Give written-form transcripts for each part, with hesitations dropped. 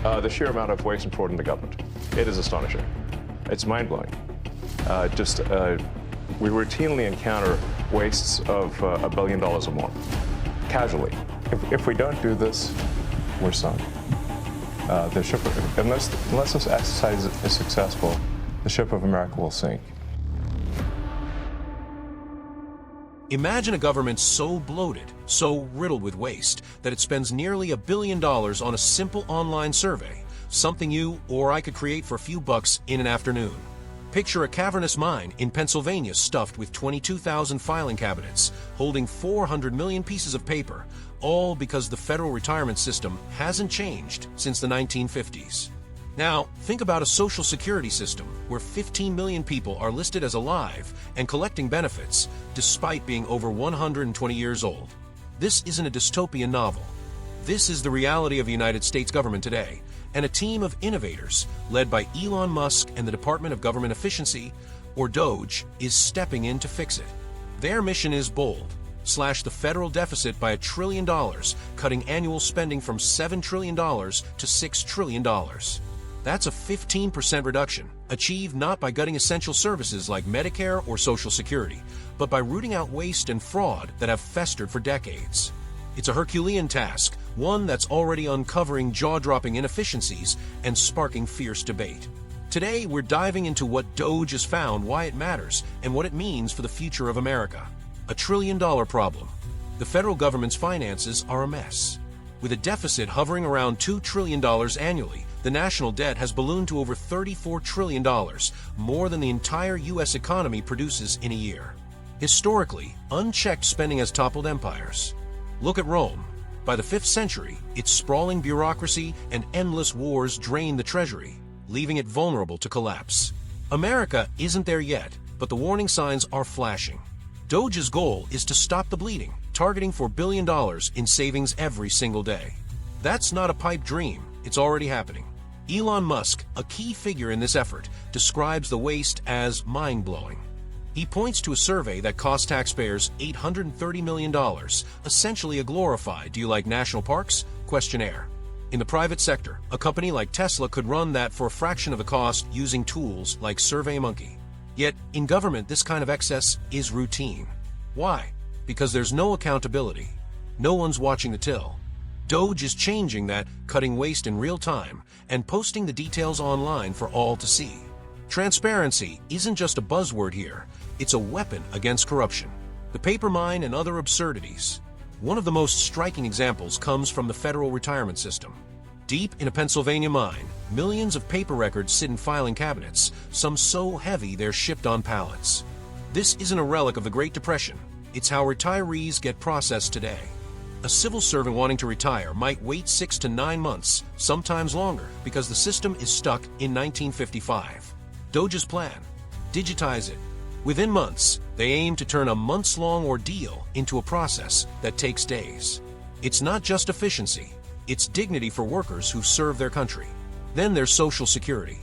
the sheer amount of waste and fraud in the government. It is astonishing. It's mind-blowing. We routinely encounter wastes of $1 billion or more, casually. If we don't do this, we're sunk. Unless this exercise is successful, the ship of America will sink. Imagine a government so bloated, so riddled with waste, that it spends nearly $1 billion on a simple online survey, something you or I could create for a few bucks in an afternoon. Picture a cavernous mine in Pennsylvania stuffed with 22,000 filing cabinets, holding 400 million pieces of paper, all because the federal retirement system hasn't changed since the 1950s. Now, think about a social security system where 15 million people are listed as alive and collecting benefits, despite being over 120 years old. This isn't a dystopian novel. This is the reality of the United States government today, and a team of innovators, led by Elon Musk and the Department of Government Efficiency, or DOGE, is stepping in to fix it. Their mission is bold: slash the federal deficit by $1 trillion, cutting annual spending from $7 trillion to $6 trillion. That's a 15% reduction, achieved not by gutting essential services like Medicare or Social Security, but by rooting out waste and fraud that have festered for decades. It's a Herculean task, one that's already uncovering jaw-dropping inefficiencies and sparking fierce debate. Today, we're diving into what DOGE has found, why it matters, and what it means for the future of America. A $1 trillion problem. The federal government's finances are a mess. With a deficit hovering around $2 trillion annually, the national debt has ballooned to over $34 trillion, more than the entire U.S. economy produces in a year. Historically, unchecked spending has toppled empires. Look at Rome. By the 5th century, its sprawling bureaucracy and endless wars drained the treasury, leaving it vulnerable to collapse. America isn't there yet, but the warning signs are flashing. DOGE's goal is to stop the bleeding, targeting $4 billion in savings every single day. That's not a pipe dream, it's already happening. Elon Musk, a key figure in this effort, describes the waste as mind-blowing. He points to a survey that cost taxpayers $830 million, essentially a glorified "do you like national parks?" questionnaire. In the private sector, a company like Tesla could run that for a fraction of the cost using tools like SurveyMonkey. Yet, in government, this kind of excess is routine. Why? Because there's no accountability. No one's watching the till. DOGE is changing that, cutting waste in real time and posting the details online for all to see. Transparency isn't just a buzzword here, it's a weapon against corruption, the paper mine, and other absurdities. One of the most striking examples comes from the federal retirement system. Deep in a Pennsylvania mine, millions of paper records sit in filing cabinets, some so heavy they're shipped on pallets. This isn't a relic of the Great Depression, it's how retirees get processed today. A civil servant wanting to retire might wait 6 to 9 months, sometimes longer, because the system is stuck in 1955. DOGE's plan: digitize it. Within months, they aim to turn a months-long ordeal into a process that takes days. It's not just efficiency, it's dignity for workers who serve their country. Then there's Social Security.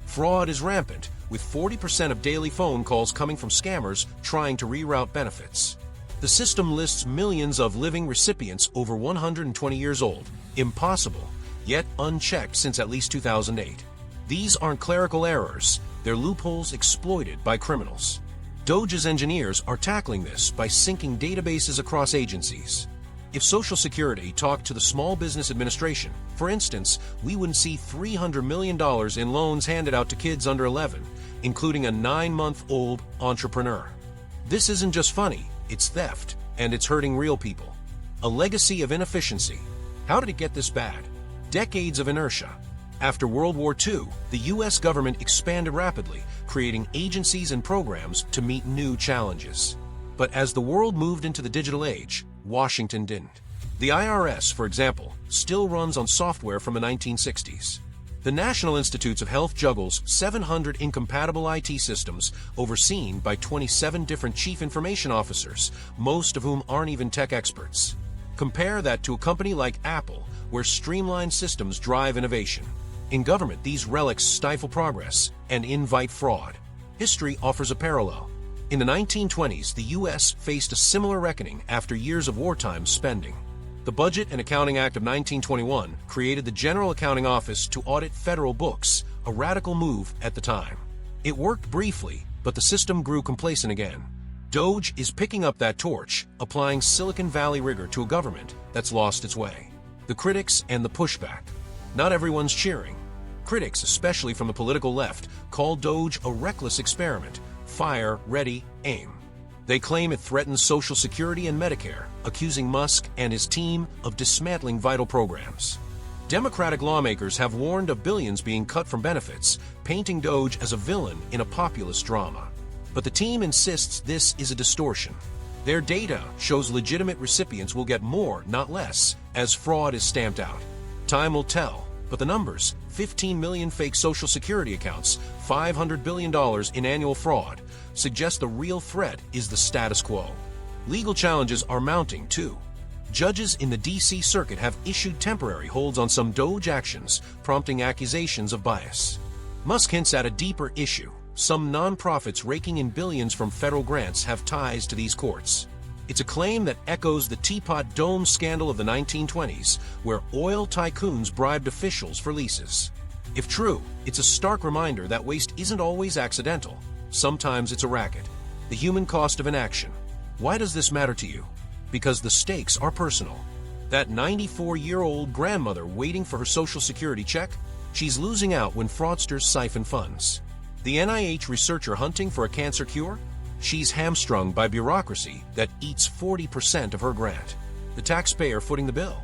Fraud is rampant, with 40% of daily phone calls coming from scammers trying to reroute benefits. The system lists millions of living recipients over 120 years old, impossible, yet unchecked since at least 2008. These aren't clerical errors, they're loopholes exploited by criminals. DOGE's engineers are tackling this by syncing databases across agencies. If Social Security talked to the Small Business Administration, for instance, we wouldn't see $300 million in loans handed out to kids under 11, including a 9-month-old entrepreneur. This isn't just funny, it's theft, and it's hurting real people. A legacy of inefficiency. How did it get this bad? Decades of inertia. After World War II, the U.S. government expanded rapidly, creating agencies and programs to meet new challenges. But as the world moved into the digital age, Washington didn't. The IRS, for example, still runs on software from the 1960s. The National Institutes of Health juggles 700 incompatible IT systems overseen by 27 different chief information officers, most of whom aren't even tech experts. Compare that to a company like Apple, where streamlined systems drive innovation. In government, these relics stifle progress and invite fraud. History offers a parallel. In the 1920s, the U.S. faced a similar reckoning after years of wartime spending. The Budget and Accounting Act of 1921 created the General Accounting Office to audit federal books, a radical move at the time. It worked briefly, but the system grew complacent again. DOGE is picking up that torch, applying Silicon Valley rigor to a government that's lost its way. The critics and the pushback. Not everyone's cheering. Critics, especially from the political left, call DOGE a reckless experiment. Fire, ready, aim. They claim it threatens Social Security and Medicare, accusing Musk and his team of dismantling vital programs. Democratic lawmakers have warned of billions being cut from benefits, painting DOGE as a villain in a populist drama. But the team insists this is a distortion. Their data shows legitimate recipients will get more, not less, as fraud is stamped out. Time will tell, but the numbers, 15 million fake Social Security accounts, $500 billion in annual fraud, suggest the real threat is the status quo. Legal challenges are mounting, too. Judges in the D.C. Circuit have issued temporary holds on some DOGE actions, prompting accusations of bias. Musk hints at a deeper issue. Some nonprofits raking in billions from federal grants have ties to these courts. It's a claim that echoes the Teapot Dome scandal of the 1920s, where oil tycoons bribed officials for leases. If true, it's a stark reminder that waste isn't always accidental. Sometimes it's a racket. The human cost of inaction. Why does this matter to you? Because the stakes are personal. That 94-year-old grandmother waiting for her Social Security check? She's losing out when fraudsters siphon funds. The NIH researcher hunting for a cancer cure? She's hamstrung by bureaucracy that eats 40% of her grant. The taxpayer footing the bill.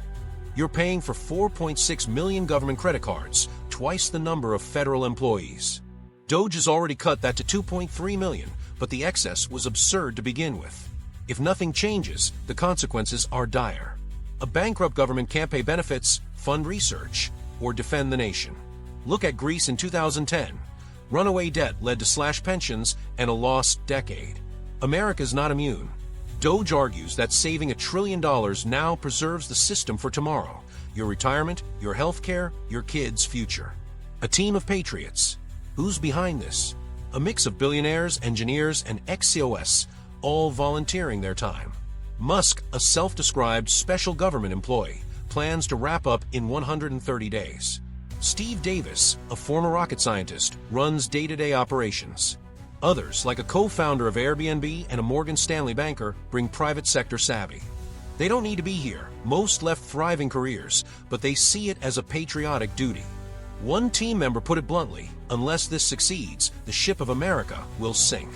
You're paying for 4.6 million government credit cards, twice the number of federal employees. DOGE has already cut that to 2.3 million, but the excess was absurd to begin with. If nothing changes, the consequences are dire. A bankrupt government can't pay benefits, fund research, or defend the nation. Look at Greece in 2010. Runaway debt led to slashed pensions and a lost decade. America's not immune. DOGE argues that saving $1 trillion now preserves the system for tomorrow, your retirement, your health care, your kids' future. A team of patriots. Who's behind this? A mix of billionaires, engineers, and ex-COS, all volunteering their time. Musk, a self-described special government employee, plans to wrap up in 130 days. Steve Davis, a former rocket scientist, runs day-to-day operations. Others, like a co-founder of Airbnb and a Morgan Stanley banker, bring private sector savvy. They don't need to be here. Most left thriving careers, but they see it as a patriotic duty. One team member put it bluntly, unless this succeeds, the ship of America will sink.